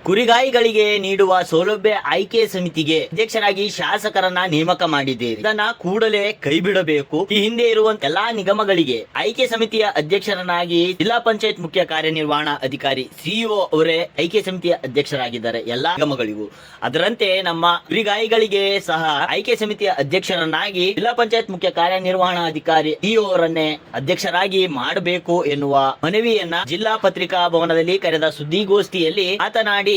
ಕುರಿಗಾಯಿಗಳಿಗೆ ನೀಡುವ ಸೌಲಭ್ಯ ಆಯ್ಕೆ ಸಮಿತಿಗೆ ಅಧ್ಯಕ್ಷರಾಗಿ ಶಾಸಕರನ್ನ ನೇಮಕ ಮಾಡಿದ್ದೀರಿ. ಇದನ್ನ ಕೂಡಲೇ ಕೈಬಿಡಬೇಕು. ಈ ಹಿಂದೆ ಇರುವಂತ ಎಲ್ಲಾ ನಿಗಮಗಳಿಗೆ ಆಯ್ಕೆ ಸಮಿತಿಯ ಅಧ್ಯಕ್ಷರನ್ನಾಗಿ ಜಿಲ್ಲಾ ಪಂಚಾಯತ್ ಮುಖ್ಯ ಕಾರ್ಯನಿರ್ವಹಣಾ ಅಧಿಕಾರಿ ಸಿಇಒ ಅವರೇ ಆಯ್ಕೆ ಸಮಿತಿಯ ಅಧ್ಯಕ್ಷರಾಗಿದ್ದಾರೆ ಎಲ್ಲಾ ನಿಗಮಗಳಿಗೂ. ಅದರಂತೆ ನಮ್ಮ ಕುರಿಗಾಯಿಗಳಿಗೆ ಸಹ ಆಯ್ಕೆ ಸಮಿತಿಯ ಅಧ್ಯಕ್ಷರನ್ನಾಗಿ ಜಿಲ್ಲಾ ಪಂಚಾಯತ್ ಮುಖ್ಯ ಕಾರ್ಯನಿರ್ವಹಣಾ ಅಧಿಕಾರಿ ಸಿಇಒ ಅವರನ್ನೇ ಅಧ್ಯಕ್ಷರಾಗಿ ಮಾಡಬೇಕು ಎನ್ನುವ ಮನವಿಯನ್ನ ಜಿಲ್ಲಾ ಪತ್ರಿಕಾ ಭವನದಲ್ಲಿ ಕರೆದ ಸುದ್ದಿಗೋಷ್ಠಿಯಲ್ಲಿ ಮಾತನಾಡಿ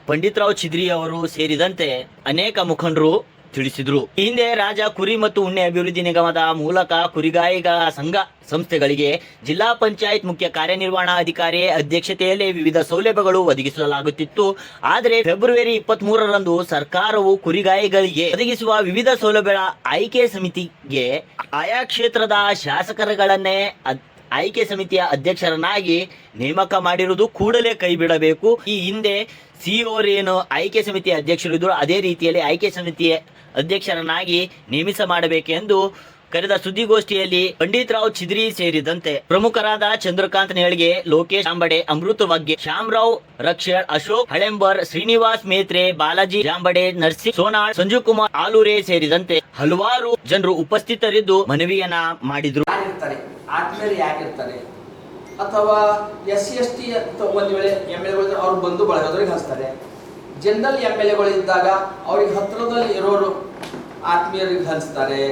ಪಂಡಿತ್ ರಾವ್ ಚಿದ್ರಿ ಅವರು ಸೇರಿದಂತೆ ಅನೇಕ ಮುಖಂಡರು ತಿಳಿಸಿದ್ರು. ಈ ಹಿಂದೆ ರಾಜ ಕುರಿ ಮತ್ತು ಉಣ್ಣೆ ಅಭಿವೃದ್ಧಿ ನಿಗಮದ ಮೂಲಕ ಕುರಿಗಾಯಿಗಳ ಸಂಘ ಸಂಸ್ಥೆಗಳಿಗೆ ಜಿಲ್ಲಾ ಪಂಚಾಯತ್ ಮುಖ್ಯ ಕಾರ್ಯನಿರ್ವಹಣಾ ಅಧಿಕಾರಿ ಅಧ್ಯಕ್ಷತೆಯಲ್ಲಿ ವಿವಿಧ ಸೌಲಭ್ಯಗಳು ಒದಗಿಸಲಾಗುತ್ತಿತ್ತು. ಆದರೆ ಫೆಬ್ರವರಿ 23ರಂದು ಸರ್ಕಾರವು ಕುರಿಗಾಯಿಗಳಿಗೆ ಒದಗಿಸುವ ವಿವಿಧ ಸೌಲಭ್ಯಗಳ ಆಯ್ಕೆ ಸಮಿತಿಗೆ ಆಯಾ ಕ್ಷೇತ್ರದ ಶಾಸಕರುಗಳನ್ನೇ ಆಯ್ಕೆ ಸಮಿತಿಯ ಅಧ್ಯಕ್ಷರನ್ನಾಗಿ ನೇಮಕ ಮಾಡಿರುವುದು ಕೂಡಲೇ ಕೈ ಬಿಡಬೇಕು. ಈ ಹಿಂದೆ ಸಿಇಒ ಏನು ಆಯ್ಕೆ ಸಮಿತಿಯ ಅಧ್ಯಕ್ಷರಿದ್ದರು ಅದೇ ರೀತಿಯಲ್ಲಿ ಆಯ್ಕೆ ಸಮಿತಿಯ ಅಧ್ಯಕ್ಷರನ್ನಾಗಿ ನೇಮಿಸ ಮಾಡಬೇಕೆಂದು ಕರೆದ ಸುದ್ದಿಗೋಷ್ಠಿಯಲ್ಲಿ ಪಂಡಿತ್ ರಾವ್ ಚಿದ್ರಿ ಸೇರಿದಂತೆ ಪ್ರಮುಖರಾದ ಚಂದ್ರಕಾಂತ್ ನೇಳ್ಗೆ, ಲೋಕೇಶ್ ಜಾಂಬಡೆ, ಅಮೃತ ವಗ್ಗೆ, ಶ್ಯಾಮರಾವ್ ರಕ್ಷಳ್, ಅಶೋಕ್ ಹಳೆಂಬರ್, ಶ್ರೀನಿವಾಸ್ ಮೇತ್ರೆ, ಬಾಲಾಜಿ ಜಾಂಬಡೆ, ನರ್ಸಿ ಸೋನಾಳ್, ಸಂಜು ಕುಮಾರ್ ಆಲೂರೆ ಸೇರಿದಂತೆ ಹಲವಾರು ಜನರು ಉಪಸ್ಥಿತರಿದ್ದು ಮನವಿಯನ್ನ ಮಾಡಿದ್ರು. ಆದ್ಮೇಲೆ ಯಾಕಿರ್ತಾರೆ ಅಥವಾ SC/ST ಒಂದು ವೇಳೆ MLA ಅವ್ರು ಬಂದು ಬಳಗದವ್ರಿಗೆ ಹಚ್ತಾರೆ. ಜನರಲ್ MLA ಇದ್ದಾಗ ಅವ್ರಿಗೆ ಹತ್ತಿರದಲ್ಲಿ ಇರೋರು ಆತ್ಮೀಯರಿಗೆ ಹಂಚ್ತಾರೆ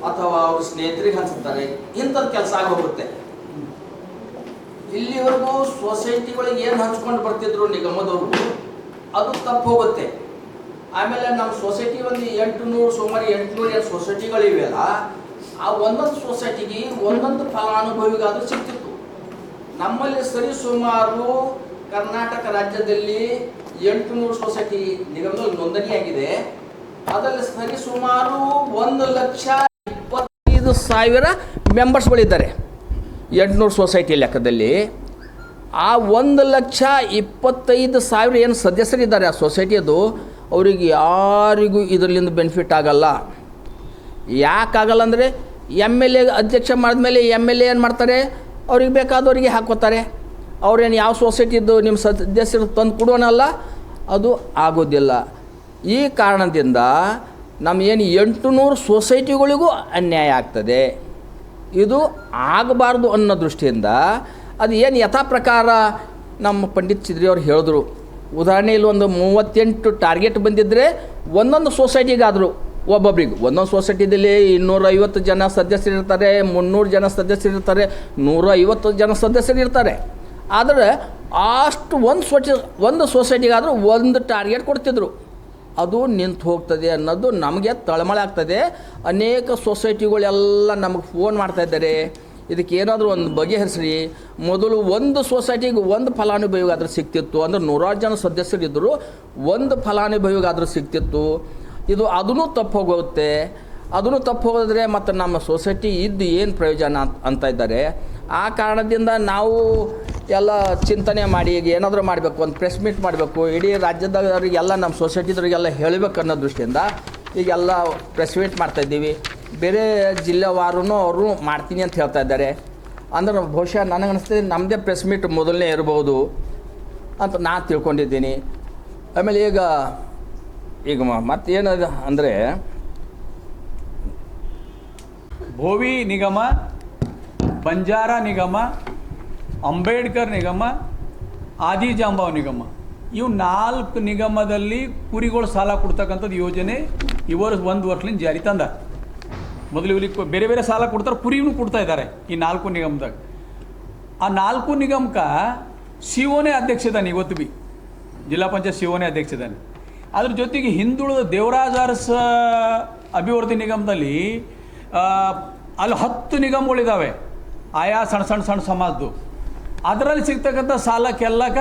ಅಥವಾ ಅವ್ರ ಸ್ನೇಹಿತರಿಗೆ ಹಂಚ್ತಾರೆ. ಇಂಥದ್ದು ಕೆಲಸ ಆಗೋಗುತ್ತೆ. ಇಲ್ಲಿವರೆಗೂ ಸೊಸೈಟಿಗಳಿಗೆ ಏನು ಹಂಚ್ಕೊಂಡು ಬರ್ತಿದ್ರು ನಿಗಮದವ್ರು ಅದು ತಪ್ಪು ಹೋಗುತ್ತೆ. ಆಮೇಲೆ ನಮ್ಮ ಸೊಸೈಟಿ ಒಂದು 800 ಸುಮಾರು 800 ಏನು ಸೊಸೈಟಿಗಳಿವೆಯಲ್ಲ, ಆ ಒಂದೊಂದು ಸೊಸೈಟಿಗೆ ಒಂದೊಂದು ಫಲಾನುಭವಿಗಾದ್ರೂ ಸಿಗ್ತಿತ್ತು. ನಮ್ಮಲ್ಲಿ ಸರಿ ಸುಮಾರು ಕರ್ನಾಟಕ ರಾಜ್ಯದಲ್ಲಿ 800 ಸೊಸೈಟಿ ನಿಗಮದಲ್ಲಿ ನೋಂದಣಿಯಾಗಿದೆ. ಅದರಲ್ಲಿ ಸರಿ ಸುಮಾರು 1,25,000 ಮೆಂಬರ್ಸ್ಗಳಿದ್ದಾರೆ 800 ಸೊಸೈಟಿ ಲೆಕ್ಕದಲ್ಲಿ. ಆ 1,25,000 ಏನು ಸದಸ್ಯರಿದ್ದಾರೆ ಆ ಸೊಸೈಟಿಯದು, ಅವರಿಗೆ ಯಾರಿಗೂ ಇದರಿಂದ ಬೆನಿಫಿಟ್ ಆಗಲ್ಲ. ಯಾಕಾಗಲ್ಲ ಅಂದರೆ MLA ಅಧ್ಯಕ್ಷ ಮಾಡಿದ್ಮೇಲೆ MLA ಏನು ಮಾಡ್ತಾರೆ, ಅವ್ರಿಗೆ ಬೇಕಾದವರಿಗೆ ಹಾಕೋತಾರೆ. ಅವ್ರೇನು ಯಾವ ಸೊಸೈಟಿದ್ದು ನಿಮ್ಮ ಸದಸ್ಯರು ತಂದು ಕೊಡೋನಲ್ಲ, ಅದು ಆಗೋದಿಲ್ಲ. ಈ ಕಾರಣದಿಂದ ನಮ್ಮ ಏನು 800 ಸೊಸೈಟಿಗಳಿಗೂ ಅನ್ಯಾಯ ಆಗ್ತದೆ. ಇದು ಆಗಬಾರ್ದು ಅನ್ನೋ ದೃಷ್ಟಿಯಿಂದ ಅದು ಏನು ಯಥಾ ಪ್ರಕಾರ ನಮ್ಮ ಪಂಡಿತ್ ಚಿದ್ರಿ ಅವ್ರು ಹೇಳಿದ್ರು. ಉದಾಹರಣೆಯಲ್ಲಿ ಒಂದು 38 ಟಾರ್ಗೆಟ್ ಬಂದಿದ್ದರೆ ಒಂದೊಂದು ಸೊಸೈಟಿಗಾದರೂ ಒಬ್ಬೊಬ್ರಿಗೆ, ಒಂದೊಂದು ಸೊಸೈಟಿದಲ್ಲಿ 250 ಜನ ಸದಸ್ಯರಿರ್ತಾರೆ, 300 ಜನ ಸದಸ್ಯರಿರ್ತಾರೆ, 150 ಜನ ಸದಸ್ಯರಿರ್ತಾರೆ. ಆದರೆ ಅಷ್ಟು ಒಂದು ಸೊಸೈಟಿಗಾದರೂ ಒಂದು ಟಾರ್ಗೆಟ್ ಕೊಡ್ತಿದ್ರು. ಅದು ನಿಂತು ಹೋಗ್ತದೆ ಅನ್ನೋದು ನಮಗೆ ತಳಮಳ ಆಗ್ತದೆ. ಅನೇಕ ಸೊಸೈಟಿಗಳೆಲ್ಲ ನಮಗೆ ಫೋನ್ ಮಾಡ್ತಾಯಿದ್ದಾರೆ, ಇದಕ್ಕೆ ಏನಾದರೂ ಒಂದು ಬಗೆಹರಿಸ್ರಿ. ಮೊದಲು ಒಂದು ಸೊಸೈಟಿಗೆ ಒಂದು ಫಲಾನುಭವಿಗಾದರೂ ಸಿಗ್ತಿತ್ತು, ಅಂದರೆ 100 ಜನ ಸದಸ್ಯರಿದ್ದರು, ಒಂದು ಫಲಾನುಭವಿಗಾದರೂ ಸಿಗ್ತಿತ್ತು. ಅದೂ ತಪ್ಪು ಹೋಗುತ್ತೆ. ಅದನ್ನು ತಪ್ಪು ಹೋದರೆ ಮತ್ತು ನಮ್ಮ ಸೊಸೈಟಿ ಇದ್ದು ಏನು ಪ್ರಯೋಜನ ಅಂತ ಇದ್ದಾರೆ. ಆ ಕಾರಣದಿಂದ ನಾವು ಎಲ್ಲ ಚಿಂತನೆ ಮಾಡಿ ಈಗ ಏನಾದರೂ ಮಾಡಬೇಕು, ಒಂದು ಪ್ರೆಸ್ ಮೀಟ್ ಮಾಡಬೇಕು, ಇಡೀ ರಾಜ್ಯದವರಿಗೆಲ್ಲ ನಮ್ಮ ಸೊಸೈಟಿದವರಿಗೆಲ್ಲ ಹೇಳಬೇಕು ಅನ್ನೋ ದೃಷ್ಟಿಯಿಂದ ಈಗೆಲ್ಲ ಪ್ರೆಸ್ ಮೀಟ್ ಮಾಡ್ತಾಯಿದ್ದೀವಿ. ಬೇರೆ ಜಿಲ್ಲೆವಾರೂ ಅವರು ಮಾಡ್ತೀನಿ ಅಂತ ಹೇಳ್ತಾ ಇದ್ದಾರೆ. ಅಂದ್ರೆ ಬಹುಶಃ ನನಗೆ ಅನಿಸ್ತದೆ ನಮ್ಮದೇ ಪ್ರೆಸ್ ಮೀಟ್ ಮೊದಲನೇ ಇರ್ಬೋದು ಅಂತ ನಾನು ತಿಳ್ಕೊಂಡಿದ್ದೀನಿ. ಆಮೇಲೆ ಈಗ ಮತ್ತೇನದು ಅಂದರೆ ಭೋವಿ ನಿಗಮ, ಬಂಜಾರ ನಿಗಮ, ಅಂಬೇಡ್ಕರ್ ನಿಗಮ, ಆದಿಜಾಂಬವ ನಿಗಮ, ಇವು 4 ನಿಗಮದಲ್ಲಿ ಕುರಿಗಳು ಸಾಲ ಕೊಡ್ತಕ್ಕಂಥದ್ದು ಯೋಜನೆ ಇವರು 1 ವರ್ಷದಿಂದ ಜಾರಿ ತಂದ. ಮೊದಲು ಇವ್ರಿಗೆ ಬೇರೆ ಬೇರೆ ಸಾಲ ಕೊಡ್ತಾರೆ, ಕುರಿನೂ ಕೊಡ್ತಾ ಇದ್ದಾರೆ ಈ 4 ನಿಗಮದಾಗ. ಆ 4 ನಿಗಮಕ್ಕೆ ಸಿಒನೇ ಅಧ್ಯಕ್ಷ ಇದ್ದಾನೆ ಇವತ್ತು ಬಿ, ಜಿಲ್ಲಾ ಪಂಚಾಯತ್ ಸಿಒನೇ ಅಧ್ಯಕ್ಷ ಇದ್ದಾನೆ. ಅದ್ರ ಜೊತೆಗೆ ಹಿಂದುಳಿದ ದೇವರಾಜ ಅರಸ ಅಭಿವೃದ್ಧಿ ನಿಗಮದಲ್ಲಿ ಅಲ್ಲಿ 10 ನಿಗಮಗಳಿದ್ದಾವೆ, ಆಯಾ ಸಣ್ಣ ಸಮಾಜದ್ದು. ಅದರಲ್ಲಿ ಸಿಗ್ತಕ್ಕಂಥ ಸಾಲಕ್ಕೆಲ್ಲಕ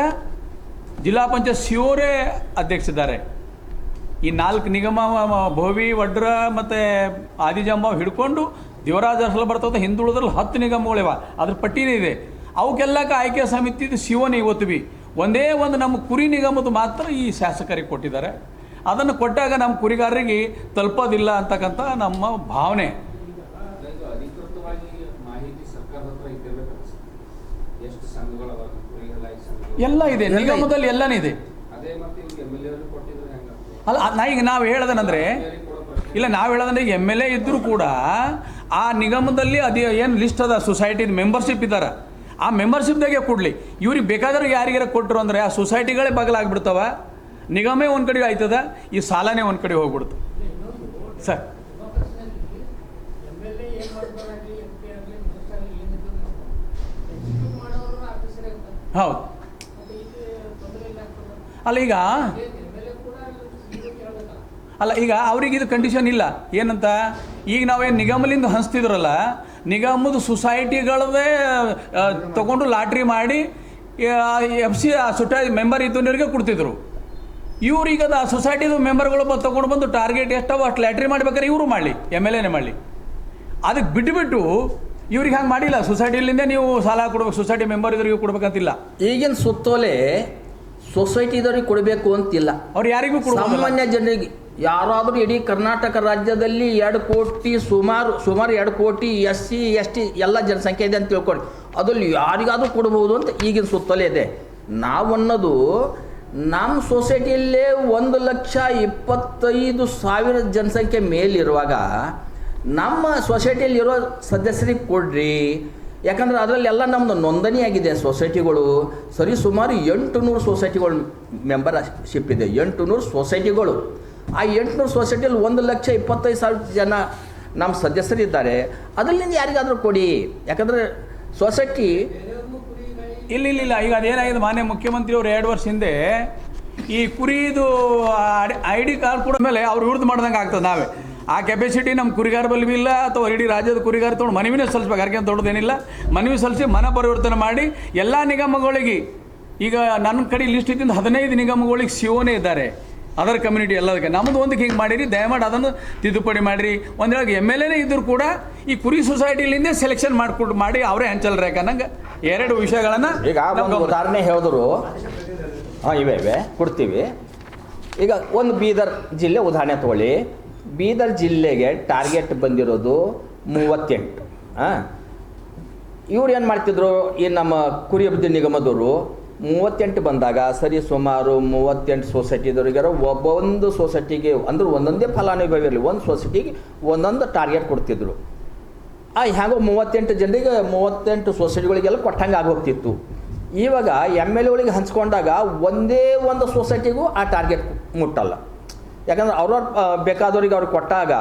ಜಿಲ್ಲಾ ಪಂಚಾಯತ್ ಸಿಒರೇ ಅಧ್ಯಕ್ಷಿದ್ದಾರೆ. ಈ 4 ನಿಗಮ ಭೋವಿ, ವಡ್ರ ಮತ್ತು ಆದಿಜಾಂಬವ ಹಿಡ್ಕೊಂಡು ದೇವರಾಜ ಅರಸಲ ಬರ್ತದೆ. ಹಿಂದುಳಿದ್ರಲ್ಲಿ 10 ನಿಗಮಗಳಿವೆ, ಅದ್ರ ಪಟ್ಟಿನೇ ಇದೆ. ಅವಕ್ಕೆಲ್ಲಕ ಆಯ್ಕೆ ಸಮಿತಿ ಸಿಒನೇ ಇವತ್ತು ಬಿ. ಒಂದೇ ಒಂದು ನಮ್ಮ ಕುರಿ ನಿಗಮದ ಮಾತ್ರ ಈ ಶಾಸಕರಿಗೆ ಕೊಟ್ಟಿದ್ದಾರೆ. ಅದನ್ನು ಕೊಟ್ಟಾಗ ನಮ್ಮ ಕುರಿಗಾರರಿಗೆ ತಲುಪೋದಿಲ್ಲ ಅಂತಕ್ಕಂಥ ನಮ್ಮ ಭಾವನೆ. ಎಲ್ಲ ಇದೆ ನಿಗಮದಲ್ಲಿ, ಎಲ್ಲನೇ ಇದೆ. ಅಲ್ಲ ಈಗ ನಾವು ಹೇಳೋದನಂದ್ರೆ ಇಲ್ಲ, ನಾವು ಹೇಳೋದಂದ್ರೆ ಈಗ ಎಮ್ ಎಲ್ ಎ ಇದ್ದರೂ ಕೂಡ ಆ ನಿಗಮದಲ್ಲಿ ಅದು ಏನು ಲಿಸ್ಟ್ ಅದ ಸೊಸೈಟಿದ ಮೆಂಬರ್ಶಿಪ್ ಇದ್ದಾರೆ, ಆ ಮೆಂಬರ್ಶಿಪ್ದಾಗೆ ಕೊಡಲಿ. ಇವ್ರಿಗೆ ಬೇಕಾದ್ರೆ ಯಾರಿಗಾರ ಕೊಟ್ಟರು ಅಂದರೆ ಆ ಸೊಸೈಟಿಗಳೇ ಬಗಲಾಗ್ಬಿಡ್ತಾವ, ನಿಗಮೇ ಒಂದು ಕಡೆ ಆಯ್ತದ, ಈ ಸಾಲನೇ ಒಂದು ಕಡೆ ಹೋಗ್ಬಿಡ್ತು ಸರ್. ಹೌದು. ಅಲ್ಲ ಈಗ ಅವ್ರಿಗೆ ಇದು ಕಂಡೀಷನ್ ಇಲ್ಲ ಏನಂತ, ಈಗ ನಾವೇನು ನಿಗಮಲಿಂದ ಹಂಚ್ತಿದ್ರಲ್ಲ, ನಿಗಮದ ಸೊಸೈಟಿಗಳದೇ ತಗೊಂಡು ಲಾಟ್ರಿ ಮಾಡಿ FC ಸೊಸೈಟಿ ಮೆಂಬರ್ ಇದ್ದವರಿಗೆ ಕೊಡ್ತಿದ್ರು. ಇವ್ರೀಗ ಆ ಸೊಸೈಟಿದು ಮೆಂಬರ್ಗಳು ತೊಗೊಂಡು ಬಂದು ಟಾರ್ಗೆಟ್ ಎಷ್ಟವ ಅಷ್ಟು ಲ್ಯಾಟ್ರಿ ಮಾಡ್ಬೇಕಾದ್ರೆ ಇವರು ಮಾಡಲಿ, MLAನೇ ಮಾಡಲಿ. ಅದಕ್ಕೆ ಬಿಟ್ಟುಬಿಟ್ಟು ಇವ್ರಿಗೆ ಹಂಗೆ ಮಾಡಿಲ್ಲ, ಸೊಸೈಟಿಲಿಂದ ನೀವು ಸಾಲ ಕೊಡ್ಬೇಕು, ಸೊಸೈಟಿ ಮೆಂಬರ್ ಇದ್ರಿಗೆ ಕೊಡ್ಬೇಕಂತಿಲ್ಲ. ಈಗಿನ ಸುತ್ತೋಲೆ ಸೊಸೈಟಿದವ್ರಿಗೆ ಕೊಡಬೇಕು ಅಂತಿಲ್ಲ, ಅವ್ರು ಯಾರಿಗೂ ಸಾಮಾನ್ಯ ಜನರಿಗೆ. ಯಾರಾದರೂ ಇಡೀ ಕರ್ನಾಟಕ ರಾಜ್ಯದಲ್ಲಿ 2 ಕೋಟಿ ಸುಮಾರು 2 ಕೋಟಿ SC ST ಎಲ್ಲ ಜನಸಂಖ್ಯೆ ಇದೆ ಅಂತ ತಿಳ್ಕೊಳ್ಳಿ, ಅದ್ರಲ್ಲಿ ಯಾರಿಗಾದ್ರೂ ಕೊಡ್ಬೋದು ಅಂತ ಈಗಿನ ಸುತ್ತೋಲೆ ಇದೆ. ನಾವನ್ನೋದು ನಮ್ಮ ಸೊಸೈಟಿಯಲ್ಲೇ 1,25,000 ಜನಸಂಖ್ಯೆ ಮೇಲಿರುವಾಗ ನಮ್ಮ ಸೊಸೈಟಿಯಲ್ಲಿರೋ ಸದಸ್ಯರಿಗೆ ಕೊಡ್ರಿ, ಯಾಕಂದ್ರೆ ಅದರಲ್ಲೆಲ್ಲ ನಮ್ಮದು ನೋಂದಣಿ ಆಗಿದೆ ಸೊಸೈಟಿಗಳು. ಸರಿ ಸುಮಾರು 800 ಸೊಸೈಟಿಗಳು ಮೆಂಬರ್ಶಿಪ್ ಇದೆ, 800 ಸೊಸೈಟಿಗಳು. ಆ 800 ಸೊಸೈಟಿಯಲ್ಲಿ 1,25,000 ಜನ ನಮ್ಮ ಸದಸ್ಯರಿದ್ದಾರೆ, ಅದರಿಂದ ಯಾರಿಗಾದರೂ ಕೊಡಿ. ಯಾಕಂದರೆ ಸೊಸೈಟಿ ಇಲ್ಲ ಈಗ ಅದೇನಾಗಿದೆ, ಮಾನ್ಯ ಮುಖ್ಯಮಂತ್ರಿಯವರು 2 ವರ್ಷ ಹಿಂದೆ ಈ ಕುರಿದು ID ಕಾರ್ಡ್ ಕೊಡ ಮೇಲೆ ಅವ್ರು ವಿರುದ್ಧ ಮಾಡ್ದಂಗೆ ಆಗ್ತದೆ. ನಾವೇ ಆ ಕೆಪಾಸಿಟಿ ನಮ್ಮ ಕುರಿಗಾರ ಬಲ್ಲಿ ಇಲ್ಲ, ಅಥವಾ ಇಡೀ ರಾಜ್ಯದ ಕುರಿಗಾರ ತೊಗೊಂಡು ಮನವಿನೇ ಸಲ್ಲಿಸ್ಬೇಕು, ಯಾಕೆ ದೊಡ್ಡದೇನಿಲ್ಲ, ಮನವಿ ಸಲ್ಲಿಸಿ ಮನ ಪರಿವರ್ತನೆ ಮಾಡಿ ಎಲ್ಲ ನಿಗಮಗಳಿಗೆ. ಈಗ ನನ್ನ ಕಡೆ ಲಿಸ್ಟ್ ಇದ್ದಿಂದ 15 ನಿಗಮಗಳಿಗೆ COನೇ ಇದ್ದಾರೆ, ಅದರ್ ಕಮ್ಯುನಿಟಿ ಎಲ್ಲದಕ್ಕೆ. ನಮ್ಮದು ಒಂದಕ್ಕೆ ಹಿಂಗೆ ಮಾಡಿರಿ, ದಯಮಾಡಿ ಅದನ್ನು ತಿದ್ದುಪಡಿ ಮಾಡಿರಿ. ಒಂದು ಹೇಳಕ್ಕೆ MLAನೇ ಇದ್ದರೂ ಕೂಡ ಈ ಕುರಿ ಸೊಸೈಟಿಲಿಂದೇ ಸೆಲೆಕ್ಷನ್ ಮಾಡಿ ಅವರೇ ಹಂಚಲ್ರಿ, ಯಾಕನ್ನಂಗೆ 2 ವಿಷಯಗಳನ್ನು ಈಗ ಒಂದು ಉದಾಹರಣೆ ಹೇಳಿದ್ರು. ಇವೆ ಕೊಡ್ತೀವಿ. ಈಗ ಒಂದು ಬೀದರ್ ಜಿಲ್ಲೆ ಉದಾಹರಣೆ ತಗೊಳ್ಳಿ. ಬೀದರ್ ಜಿಲ್ಲೆಗೆ ಟಾರ್ಗೆಟ್ ಬಂದಿರೋದು 38. ಇವ್ರು ಏನು ಮಾಡ್ತಿದ್ರು, ಈ ನಮ್ಮ ಕುರಿ ಅಭಿವೃದ್ಧಿ ನಿಗಮದವರು 38 ಬಂದಾಗ ಸರಿ ಸುಮಾರು 38 ಸೊಸೈಟಿದವ್ರಿಗಾರ ಒಬ್ಬೊಂದು ಸೊಸೈಟಿಗೆ ಅಂದ್ರೆ ಒಂದೊಂದೇ ಫಲಾನುಭವಿ ಇರಲಿ, ಒಂದು ಸೊಸೈಟಿಗೆ ಒಂದೊಂದು ಟಾರ್ಗೆಟ್ ಕೊಡ್ತಿದ್ರು. ಹೇಗೋ 38 ಜನರಿಗೆ 38 ಸೊಸೈಟಿಗಳಿಗೆಲ್ಲ ಕೊಟ್ಟಂಗೆ ಆಗೋಗ್ತಿತ್ತು. ಇವಾಗ MLAಗಳಿಗೆ ಹಂಚ್ಕೊಂಡಾಗ ಒಂದೇ ಒಂದು ಸೊಸೈಟಿಗೂ ಆ ಟಾರ್ಗೆಟ್ ಮುಟ್ಟಲ್ಲ. ಯಾಕಂದ್ರೆ ಅವ್ರವ್ರು ಬೇಕಾದವ್ರಿಗೆ ಅವ್ರಿಗೆ ಕೊಟ್ಟಾಗ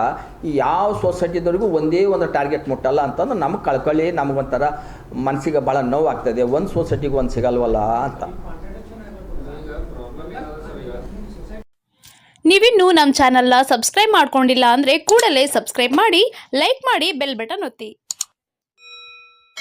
ಯಾವ ಸೊಸೈಟಿದವ್ರಿಗೂ ಒಂದೇ ಒಂದು ಟಾರ್ಗೆಟ್ ಮುಟ್ಟಲ್ಲ ಅಂತಂದ್ರೆ ನಮಗೆ ಕಳ್ಕೊಳ್ಳಿ, ನಮಗೊಂಥರ ಮನಸ್ಸಿಗೆ ಭಾಳ ನೋವು ಆಗ್ತದೆ, ಒಂದು ಸೊಸೈಟಿಗೆ ಒಂದು ಸಿಗಲ್ವಲ್ಲ ಅಂತ. ನೀವಿನ್ನೂ ನಮ್ಮ ಚಾನಲ್ನ ಸಬ್ಸ್ಕ್ರೈಬ್ ಮಾಡ್ಕೊಂಡಿಲ್ಲ ಅಂದರೆ ಕೂಡಲೇ ಸಬ್ಸ್ಕ್ರೈಬ್ ಮಾಡಿ, ಲೈಕ್ ಮಾಡಿ, ಬೆಲ್ ಬಟನ್ ಒತ್ತಿ.